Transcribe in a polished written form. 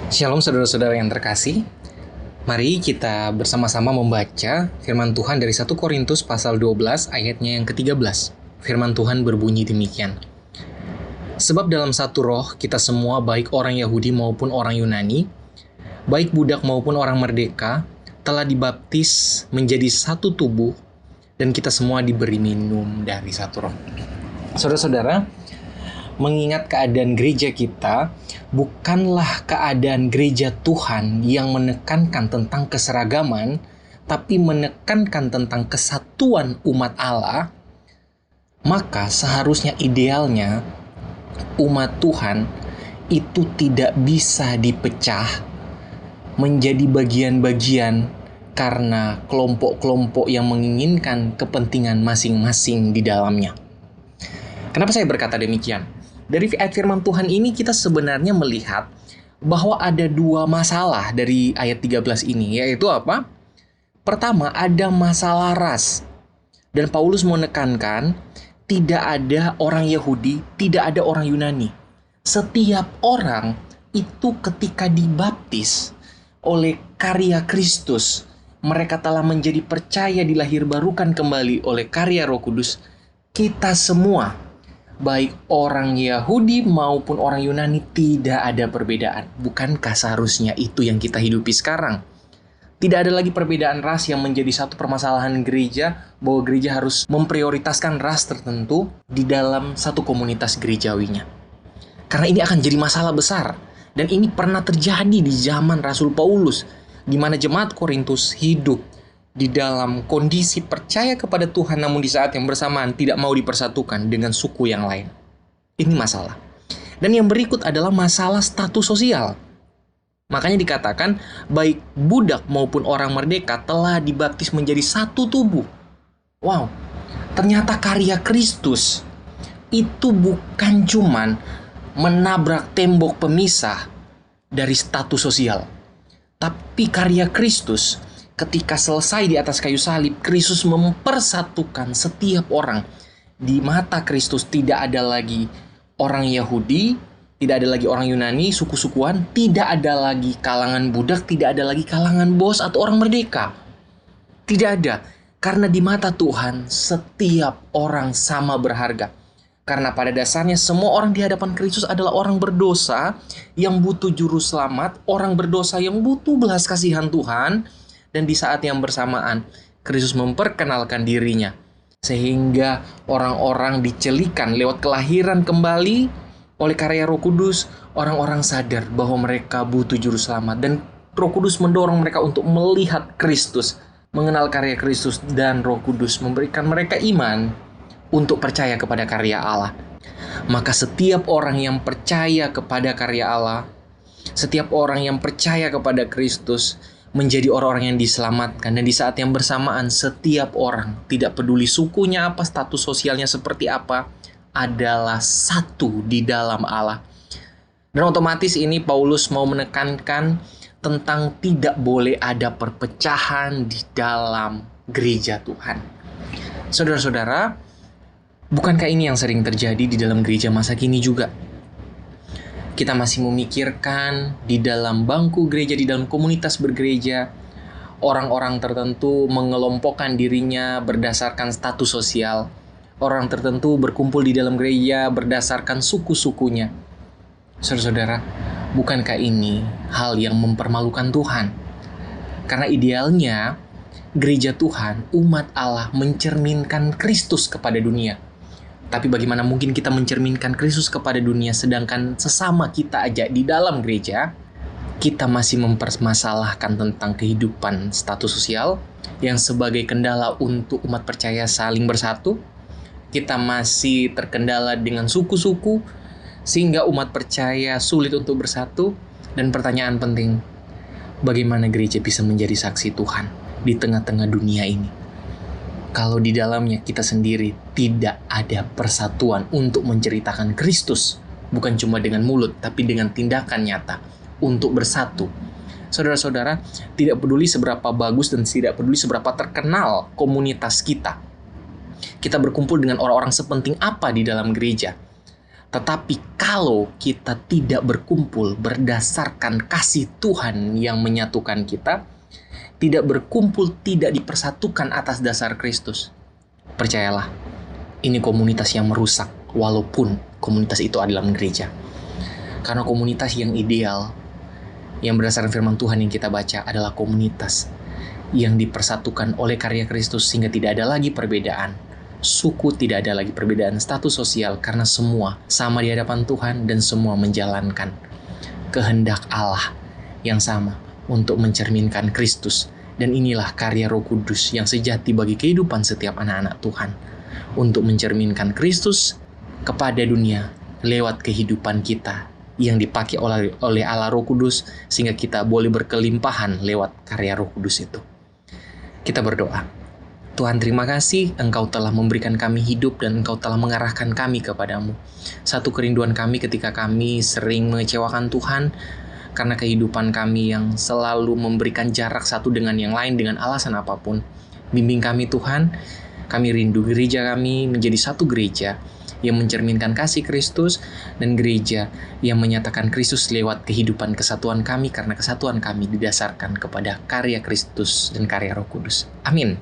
Shalom saudara-saudara yang terkasih. Mari kita bersama-sama membaca firman Tuhan dari 1 Korintus pasal 12 ayatnya yang ke-13. Firman Tuhan berbunyi demikian. Sebab dalam satu roh kita semua, baik orang Yahudi maupun orang Yunani, baik budak maupun orang merdeka, telah dibaptis menjadi satu tubuh, dan kita semua diberi minum dari satu roh. Saudara-saudara, mengingat keadaan gereja kita bukanlah keadaan gereja Tuhan yang menekankan tentang keseragaman, tapi menekankan tentang kesatuan umat Allah, maka seharusnya idealnya umat Tuhan itu tidak bisa dipecah menjadi bagian-bagian karena kelompok-kelompok yang menginginkan kepentingan masing-masing di dalamnya. Kenapa saya berkata demikian? Dari ayat firman Tuhan ini kita sebenarnya melihat bahwa ada dua masalah dari ayat 13 ini, yaitu apa? Pertama, ada masalah ras. Dan Paulus menekankan tidak ada orang Yahudi, tidak ada orang Yunani. Setiap orang itu ketika dibaptis oleh karya Kristus, mereka telah menjadi percaya dilahirbarukan kembali oleh karya Roh Kudus. Kita semua, baik orang Yahudi maupun orang Yunani, tidak ada perbedaan. Bukankah seharusnya itu yang kita hidupi sekarang? Tidak ada lagi perbedaan ras yang menjadi satu permasalahan gereja, bahwa gereja harus memprioritaskan ras tertentu di dalam satu komunitas gerejawinya. Karena ini akan jadi masalah besar. Dan ini pernah terjadi di zaman Rasul Paulus, di mana jemaat Korintus hidup di dalam kondisi percaya kepada Tuhan, namun di saat yang bersamaan tidak mau dipersatukan dengan suku yang lain. Ini masalah. Dan yang berikut adalah masalah status sosial. Makanya dikatakan baik budak maupun orang merdeka telah dibaptis menjadi satu tubuh. Wow, ternyata karya Kristus itu bukan cuman menabrak tembok pemisah dari status sosial. Tapi karya Kristus ketika selesai di atas kayu salib, Kristus mempersatukan setiap orang. Di mata Kristus tidak ada lagi orang Yahudi, tidak ada lagi orang Yunani, suku-sukuan, tidak ada lagi kalangan budak, tidak ada lagi kalangan bos atau orang merdeka. Tidak ada. Karena di mata Tuhan, setiap orang sama berharga. Karena pada dasarnya semua orang di hadapan Kristus adalah orang berdosa yang butuh juru selamat, orang berdosa yang butuh belas kasihan Tuhan. Dan di saat yang bersamaan, Kristus memperkenalkan dirinya. Sehingga orang-orang dicelikan lewat kelahiran kembali oleh karya Roh Kudus. Orang-orang sadar bahwa mereka butuh juru selamat. Dan Roh Kudus mendorong mereka untuk melihat Kristus, mengenal karya Kristus, dan Roh Kudus memberikan mereka iman untuk percaya kepada karya Allah. Maka setiap orang yang percaya kepada karya Allah, setiap orang yang percaya kepada Kristus, menjadi orang-orang yang diselamatkan. Dan di saat yang bersamaan, setiap orang, tidak peduli sukunya apa, status sosialnya seperti apa, adalah satu di dalam Allah. Dan otomatis ini Paulus mau menekankan tentang tidak boleh ada perpecahan di dalam gereja Tuhan. Saudara-saudara, bukankah ini yang sering terjadi di dalam gereja masa kini juga? Kita masih memikirkan di dalam bangku gereja, di dalam komunitas bergereja, orang-orang tertentu mengelompokkan dirinya berdasarkan status sosial. Orang tertentu berkumpul di dalam gereja berdasarkan suku-sukunya. Saudara-saudara, bukankah ini hal yang mempermalukan Tuhan? Karena idealnya gereja Tuhan, umat Allah, mencerminkan Kristus kepada dunia. Tapi bagaimana mungkin kita mencerminkan Kristus kepada dunia sedangkan sesama kita aja di dalam gereja, kita masih mempermasalahkan tentang kehidupan status sosial yang sebagai kendala untuk umat percaya saling bersatu. Kita masih terkendala dengan suku-suku sehingga umat percaya sulit untuk bersatu. Dan pertanyaan penting, bagaimana gereja bisa menjadi saksi Tuhan di tengah-tengah dunia ini kalau di dalamnya kita sendiri tidak ada persatuan untuk menceritakan Kristus, bukan cuma dengan mulut, tapi dengan tindakan nyata untuk bersatu. Saudara-saudara, tidak peduli seberapa bagus dan tidak peduli seberapa terkenal komunitas kita. Kita berkumpul dengan orang-orang sepenting apa di dalam gereja. Tetapi kalau kita tidak berkumpul berdasarkan kasih Tuhan yang menyatukan kita, tidak berkumpul, tidak dipersatukan atas dasar Kristus, percayalah, ini komunitas yang merusak, walaupun komunitas itu adalah gereja. Karena komunitas yang ideal, yang berdasarkan firman Tuhan yang kita baca, adalah komunitas yang dipersatukan oleh karya Kristus, sehingga tidak ada lagi perbedaan suku, tidak ada lagi perbedaan status sosial, karena semua sama di hadapan Tuhan dan semua menjalankan kehendak Allah yang sama untuk mencerminkan Kristus. Dan inilah karya Roh Kudus yang sejati bagi kehidupan setiap anak-anak Tuhan, untuk mencerminkan Kristus kepada dunia lewat kehidupan kita yang dipakai oleh Allah Roh Kudus, sehingga kita boleh berkelimpahan lewat karya Roh Kudus itu. Kita berdoa. Tuhan, terima kasih Engkau telah memberikan kami hidup dan Engkau telah mengarahkan kami kepadamu. Satu kerinduan kami ketika kami sering mengecewakan Tuhan karena kehidupan kami yang selalu memberikan jarak satu dengan yang lain dengan alasan apapun. Bimbing kami Tuhan, kami rindu gereja kami menjadi satu gereja yang mencerminkan kasih Kristus, dan gereja yang menyatakan Kristus lewat kehidupan kesatuan kami, karena kesatuan kami didasarkan kepada karya Kristus dan karya Roh Kudus. Amin.